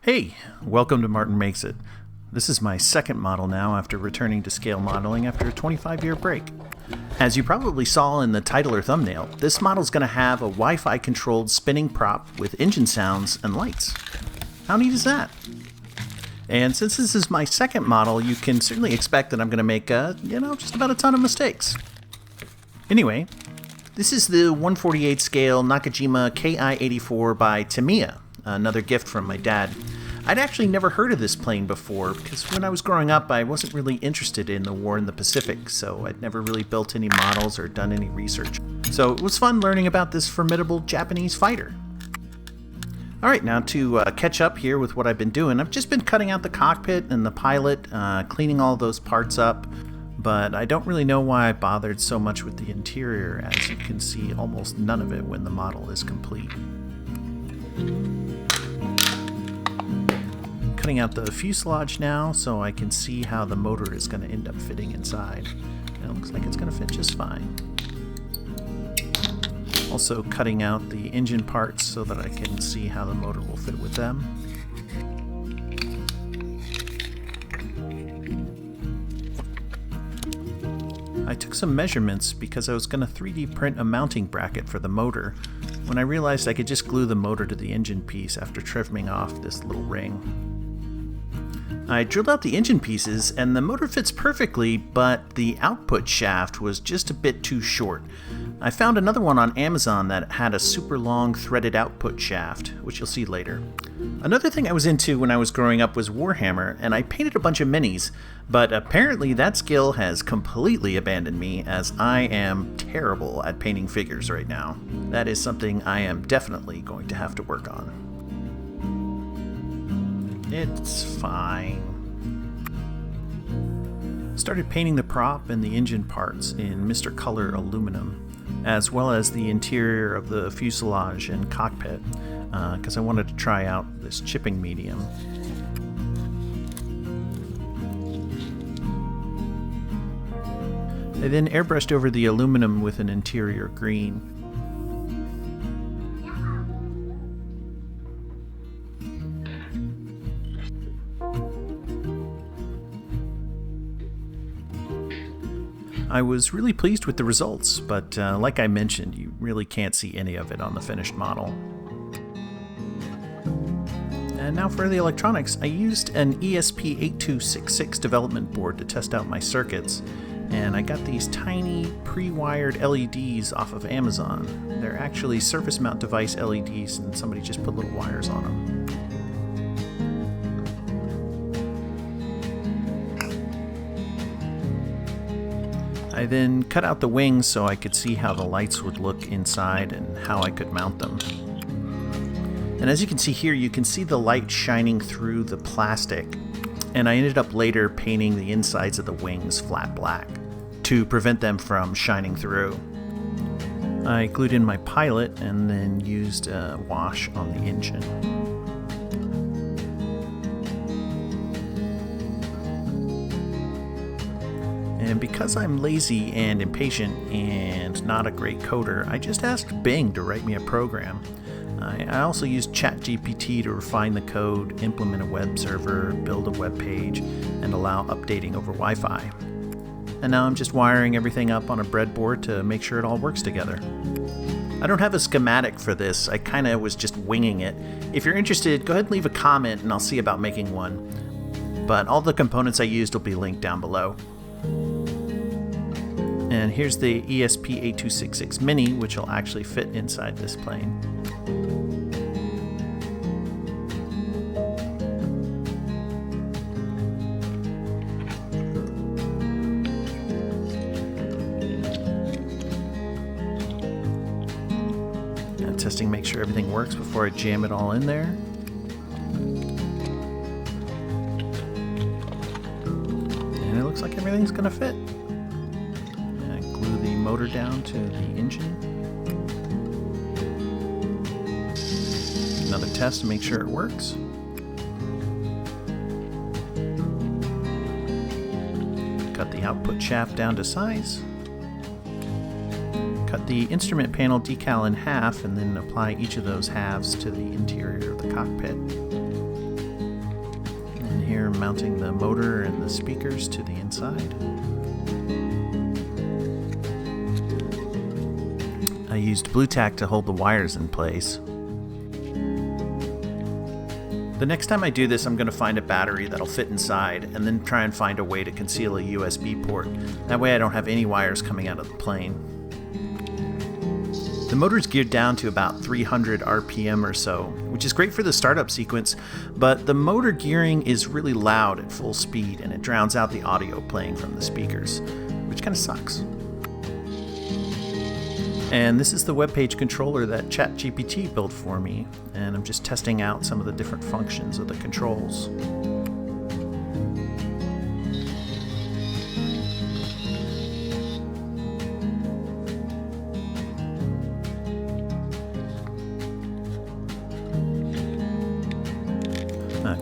Hey, welcome to Martin Makes It. This is my second model now after returning to scale modeling after a 25-year break. As you probably saw in the title or thumbnail, this model is going to have a Wi-Fi controlled spinning prop with engine sounds and lights. How neat is that? And since this is my second model, you can certainly expect that I'm going to make, just about a ton of mistakes. Anyway, this is the 1/48 scale Nakajima KI-84 by Tamiya, another gift from my dad. I'd actually never heard of this plane before because when I was growing up I wasn't really interested in the war in the Pacific, so I'd never really built any models or done any research. So it was fun learning about this formidable Japanese fighter. Alright, now to catch up here with what I've been doing. I've just been cutting out the cockpit and the pilot, cleaning all those parts up, but I don't really know why I bothered so much with the interior, as you can see almost none of it when the model is complete. Cutting out the fuselage now so I can see how the motor is going to end up fitting inside. And it looks like it's going to fit just fine. Also cutting out the engine parts so that I can see how the motor will fit with them. I took some measurements because I was going to 3D print a mounting bracket for the motor when I realized I could just glue the motor to the engine piece after trimming off this little ring. I drilled out the engine pieces and the motor fits perfectly, but the output shaft was just a bit too short. I found another one on Amazon that had a super long threaded output shaft, which you'll see later. Another thing I was into when I was growing up was Warhammer, and I painted a bunch of minis, but apparently that skill has completely abandoned me as I am terrible at painting figures right now. That is something I am definitely going to have to work on. It's fine. Started painting the prop and the engine parts in Mr. Color aluminum, as well as the interior of the fuselage and cockpit, because I wanted to try out this chipping medium. I then airbrushed over the aluminum with an interior green. I was really pleased with the results, but like I mentioned, you really can't see any of it on the finished model. And now for the electronics, I used an ESP8266 development board to test out my circuits, and I got these tiny pre-wired LEDs off of Amazon. They're actually surface mount device LEDs, and somebody just put little wires on them. I then cut out the wings so I could see how the lights would look inside and how I could mount them. And as you can see here, you can see the light shining through the plastic, and I ended up later painting the insides of the wings flat black to prevent them from shining through. I glued in my pilot and then used a wash on the engine. And because I'm lazy and impatient and not a great coder, I just asked Bing to write me a program. I also used ChatGPT to refine the code, implement a web server, build a web page, and allow updating over Wi-Fi. And now I'm just wiring everything up on a breadboard to make sure it all works together. I don't have a schematic for this, I kinda was just winging it. If you're interested, go ahead and leave a comment and I'll see about making one. But all the components I used will be linked down below. And here's the ESP8266 Mini, which will actually fit inside this plane. Now testing, make sure everything works before I jam it all in there. And it looks like everything's gonna fit. Glue the motor down to the engine. Another test to make sure it works. Cut the output shaft down to size. Cut the instrument panel decal in half and then apply each of those halves to the interior of the cockpit. mounting the motor and the speakers to the inside. I used blue tack to hold the wires in place. The next time I do this, I'm going to find a battery that'll fit inside and then try and find a way to conceal a USB port. That way I don't have any wires coming out of the plane. The motor's geared down to about 300 RPM or so, which is great for the startup sequence, but the motor gearing is really loud at full speed and it drowns out the audio playing from the speakers, which kind of sucks. And this is the webpage controller that ChatGPT built for me, and I'm just testing out some of the different functions of the controls.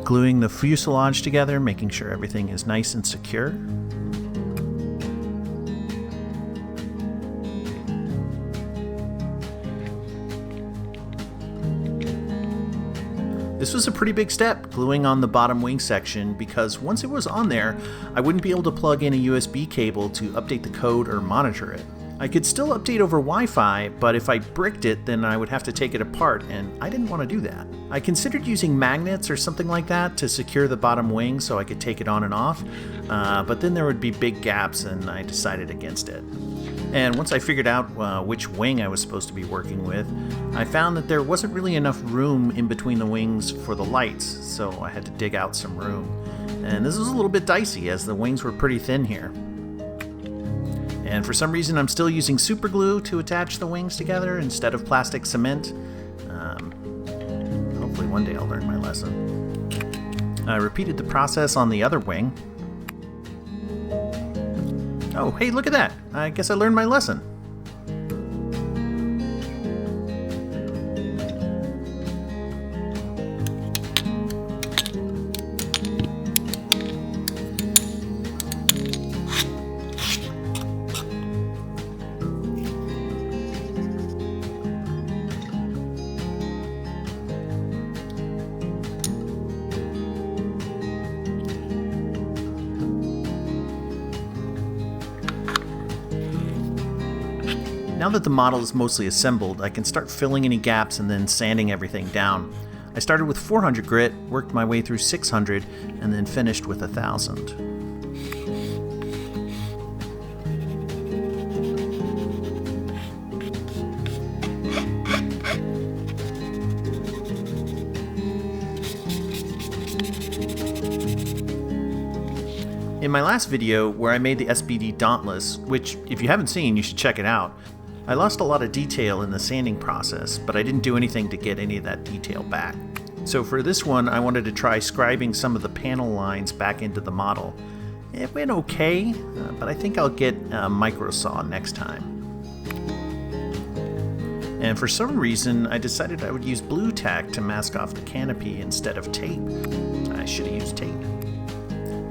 Gluing the fuselage together, making sure everything is nice and secure. This was a pretty big step, gluing on the bottom wing section, because once it was on there, I wouldn't be able to plug in a USB cable to update the code or monitor it. I could still update over Wi-Fi, but if I bricked it, then I would have to take it apart, and I didn't want to do that. I considered using magnets or something like that to secure the bottom wing so I could take it on and off, but then there would be big gaps, and I decided against it. And once I figured out which wing I was supposed to be working with, I found that there wasn't really enough room in between the wings for the lights, so I had to dig out some room. And this was a little bit dicey as the wings were pretty thin here. And for some reason I'm still using super glue to attach the wings together instead of plastic cement. Hopefully one day I'll learn my lesson. I repeated the process on the other wing. Oh, hey, look at that! I guess I learned my lesson. Now that the model is mostly assembled, I can start filling any gaps and then sanding everything down. I started with 400 grit, worked my way through 600, and then finished with 1000. In my last video, where I made the SBD Dauntless, which if you haven't seen, you should check it out, I lost a lot of detail in the sanding process, but I didn't do anything to get any of that detail back. So for this one, I wanted to try scribing some of the panel lines back into the model. It went okay, but I think I'll get a micro saw next time. And for some reason, I decided I would use blue tack to mask off the canopy instead of tape. I should have used tape.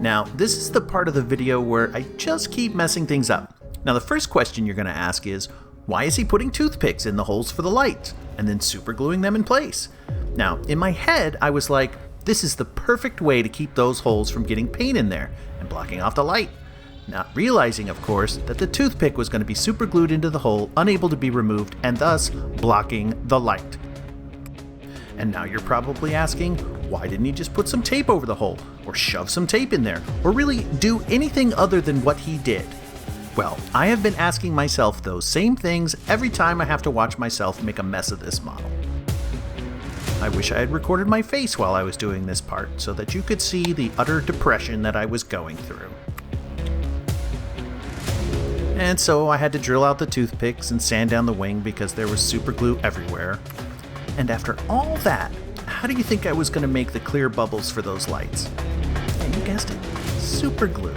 Now, this is the part of the video where I just keep messing things up. Now, the first question you're going to ask is, why is he putting toothpicks in the holes for the light and then super gluing them in place? Now, in my head, I was like, this is the perfect way to keep those holes from getting paint in there and blocking off the light. Not realizing, of course, that the toothpick was going to be super glued into the hole, unable to be removed, and thus blocking the light. And now you're probably asking, why didn't he just put some tape over the hole, or shove some tape in there, or really do anything other than what he did? Well, I have been asking myself those same things every time I have to watch myself make a mess of this model. I wish I had recorded my face while I was doing this part so that you could see the utter depression that I was going through. And so I had to drill out the toothpicks and sand down the wing because there was super glue everywhere. And after all that, how do you think I was going to make the clear bubbles for those lights? And you guessed it, super glue.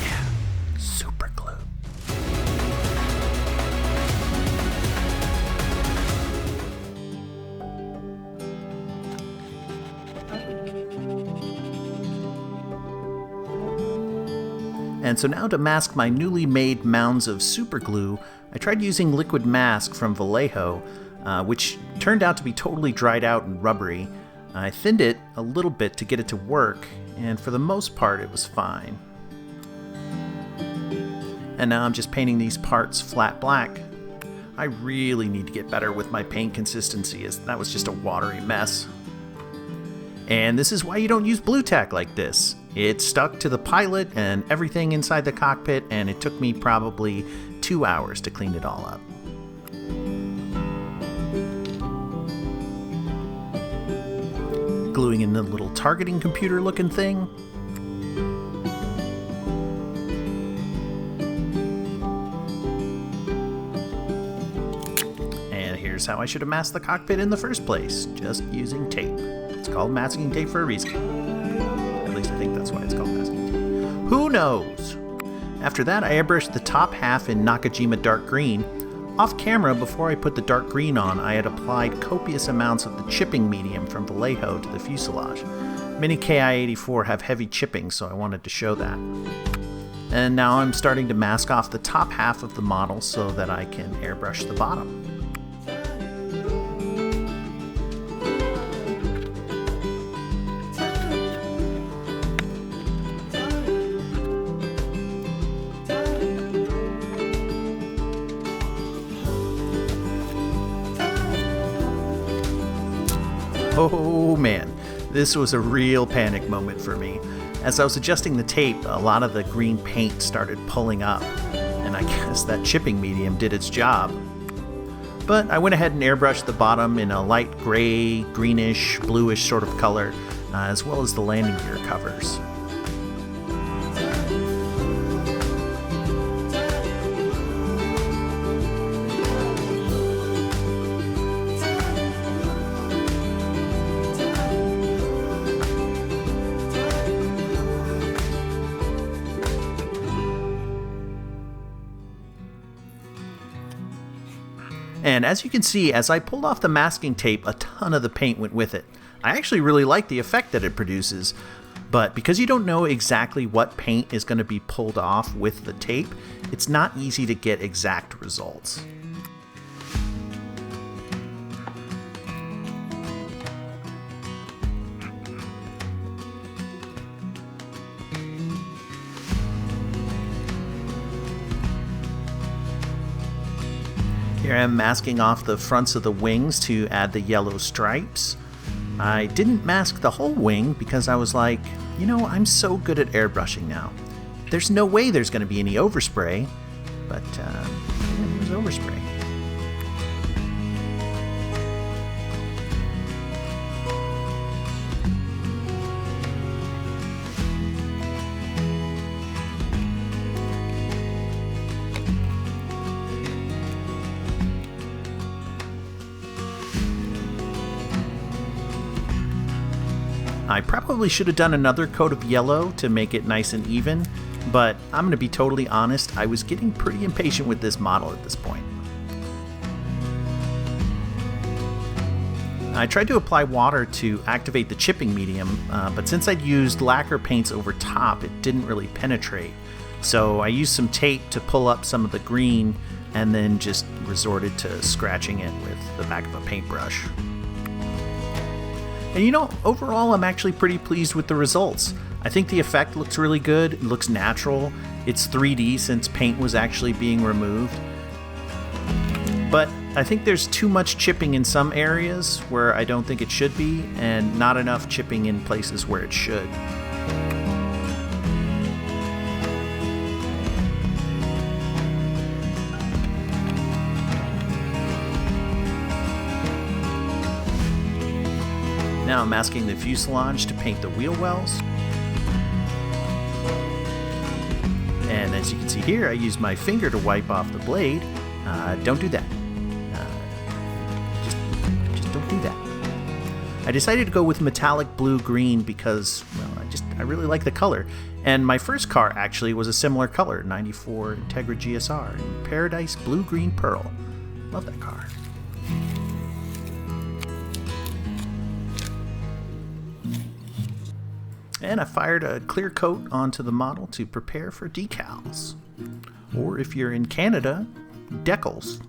Yeah, super glue. And so now to mask my newly made mounds of super glue, I tried using liquid mask from Vallejo, which turned out to be totally dried out and rubbery. I thinned it a little bit to get it to work, and for the most part it was fine. And now I'm just painting these parts flat black. I really need to get better with my paint consistency, as that was just a watery mess. And this is why you don't use blue tack like this. It stuck to the pilot and everything inside the cockpit, and it took me probably 2 hours to clean it all up. Gluing in the little targeting computer looking thing. And here's how I should have masked the cockpit in the first place, just using tape. It's called masking tape for a reason. At least I think that's why it's called masking tape. Who knows? After that, I airbrushed the top half in Nakajima dark green. Off camera, before I put the dark green on, I had applied copious amounts of the chipping medium from Vallejo to the fuselage. Many KI-84 have heavy chipping, so I wanted to show that. And now I'm starting to mask off the top half of the model so that I can airbrush the bottom. Oh man, this was a real panic moment for me. As I was adjusting the tape, a lot of the green paint started pulling up, and I guess that chipping medium did its job. But I went ahead and airbrushed the bottom in a light gray, greenish, bluish sort of color, as well as the landing gear covers. And as you can see, as I pulled off the masking tape, a ton of the paint went with it. I actually really like the effect that it produces, but because you don't know exactly what paint is going to be pulled off with the tape, it's not easy to get exact results. Here I'm masking off the fronts of the wings to add the yellow stripes. I didn't mask the whole wing because I was like, you know, I'm so good at airbrushing now. There's no way there's going to be any overspray, but yeah, there was overspray. I probably should have done another coat of yellow to make it nice and even, but I'm going to be totally honest, I was getting pretty impatient with this model at this point. I tried to apply water to activate the chipping medium, but since I'd used lacquer paints over top, it didn't really penetrate. So I used some tape to pull up some of the green and then just resorted to scratching it with the back of a paintbrush. And you know, overall I'm actually pretty pleased with the results. I think the effect looks really good, it looks natural, it's 3D since paint was actually being removed. But I think there's too much chipping in some areas where I don't think it should be, and not enough chipping in places where it should. Now I'm masking the fuselage to paint the wheel wells. And as you can see here, I used my finger to wipe off the blade. Don't do that. Just don't do that. I decided to go with metallic blue-green because, well, I really like the color. And my first car actually was a similar color, 94 Integra GSR in Paradise Blue-Green Pearl. Love that car. And I fired a clear coat onto the model to prepare for decals. Or if you're in Canada, decals.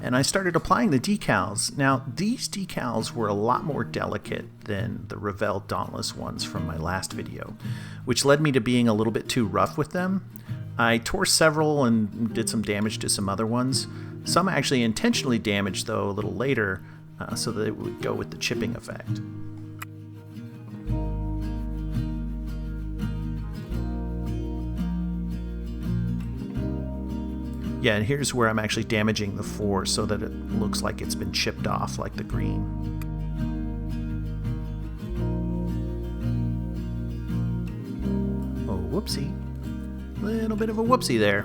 and I started applying the decals. Now, these decals were a lot more delicate than the Revell Dauntless ones from my last video, which led me to being a little bit too rough with them. I tore several and did some damage to some other ones. Some I actually intentionally damaged, though, a little later, so that it would go with the chipping effect. Yeah, and here's where I'm actually damaging the 4 so that it looks like it's been chipped off like the green. Oh, whoopsie. Little bit of a whoopsie there.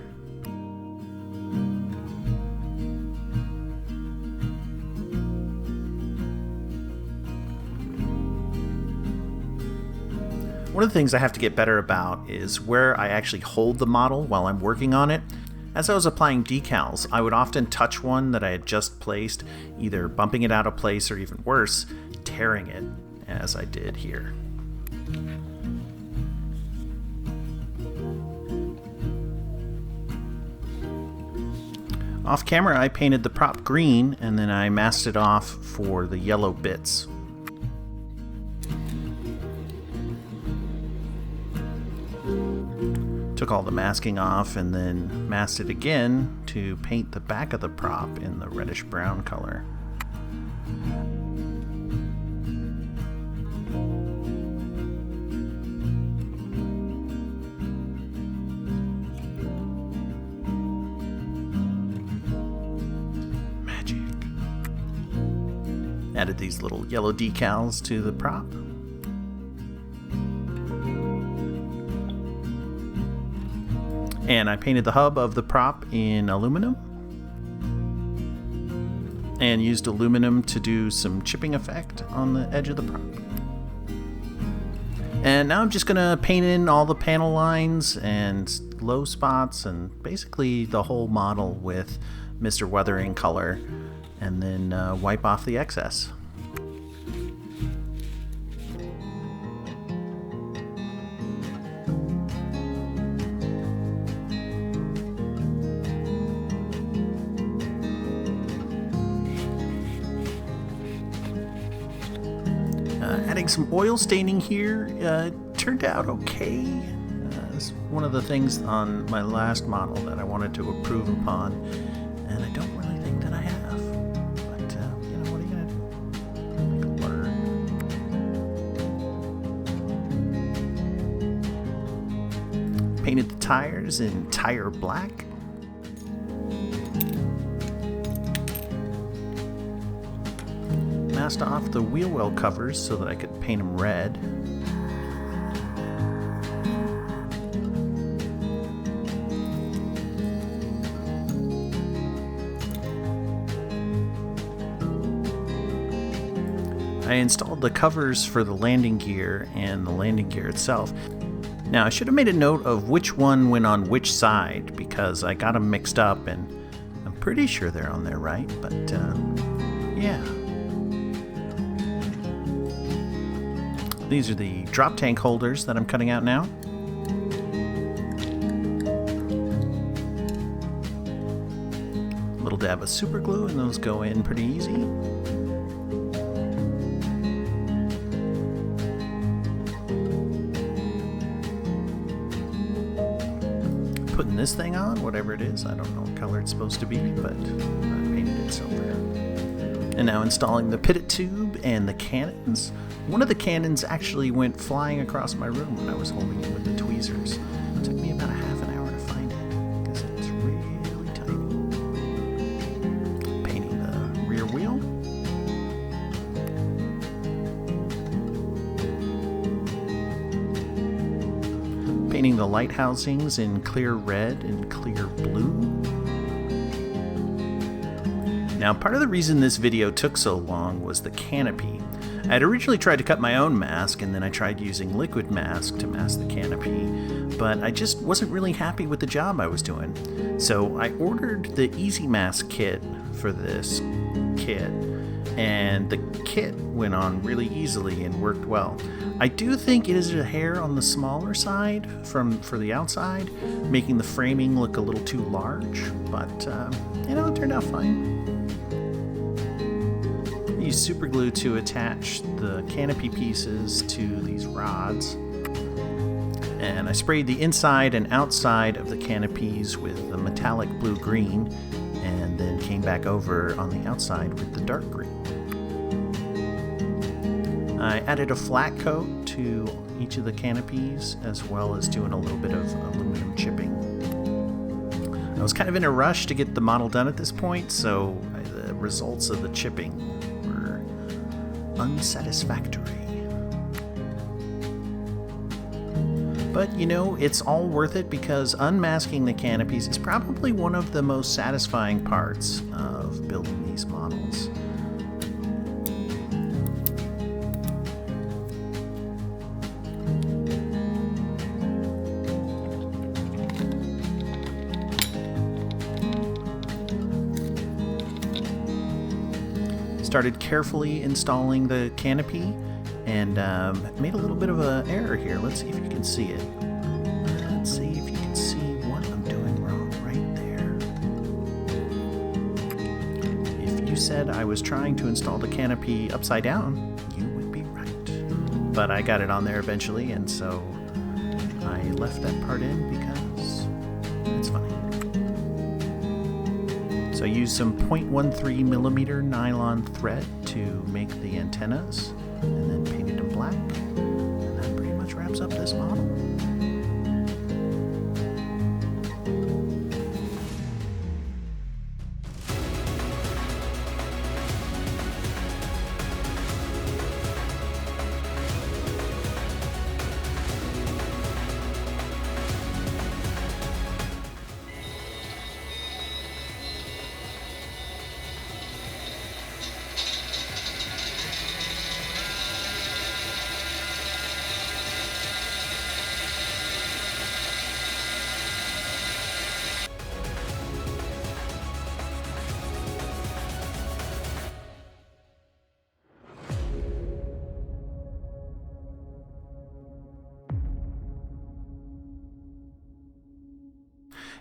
One of the things I have to get better about is where I actually hold the model while I'm working on it. As I was applying decals, I would often touch one that I had just placed, either bumping it out of place or even worse, tearing it, as I did here. Off camera, I painted the prop green and then I masked it off for the yellow bits. Took all the masking off and then masked it again to paint the back of the prop in the reddish brown color. Magic. Added these little yellow decals to the prop. And I painted the hub of the prop in aluminum and used aluminum to do some chipping effect on the edge of the prop. And now I'm just gonna paint in all the panel lines and low spots and basically the whole model with Mr. Weathering color, and then wipe off the excess. Adding some oil staining here turned out okay. It's one of the things on my last model that I wanted to improve upon, and I don't really think that I have. But, you know, what are you going to do? Learn. Painted the tires in tire black. Masked off the wheel well covers so that I could paint them red. I installed the covers for the landing gear and the landing gear itself. Now I should have made a note of which one went on which side because I got them mixed up and I'm pretty sure they're on there right, but yeah. These are the drop tank holders that I'm cutting out now. A little dab of super glue and those go in pretty easy. Putting this thing on, whatever it is, I don't know what color it's supposed to be, but I painted it silver. And now installing the pivot tube and the cannons. One of the cannons actually went flying across my room when I was holding it with the tweezers. It took me about a half an hour to find it because it's really tiny. Painting the rear wheel. Painting the light housings in clear red and clear blue. Now, part of the reason this video took so long was the canopy. I had originally tried to cut my own mask, and then I tried using liquid mask to mask the canopy, but I just wasn't really happy with the job I was doing. So I ordered the Easy Mask kit for this kit, and the kit went on really easily and worked well. I do think it is a hair on the smaller side for the outside, making the framing look a little too large, but you know, it turned out fine. use super glue to attach the canopy pieces to these rods. And I sprayed the inside and outside of the canopies with the metallic blue-green, and then came back over on the outside with the dark green. I added a flat coat to each of the canopies, as well as doing a little bit of aluminum chipping. I was kind of in a rush to get the model done at this point, so the results of the chipping were unsatisfactory. But, you know, it's all worth it because unmasking the canopies is probably one of the most satisfying parts of building these models. Started carefully installing the canopy and made a little bit of an error here. Let's see if you can see it. Let's see if you can see what I'm doing wrong right there. If you said I was trying to install the canopy upside down, you would be right. But I got it on there eventually, and so I left that part in because it's funny. So I used some 0.13 millimeter nylon thread to make the antennas, and then painted them black, and that pretty much wraps up this model.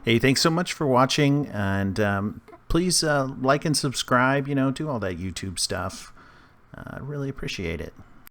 Hey, thanks so much for watching, and please like and subscribe, you know, do all that YouTube stuff. I really appreciate it.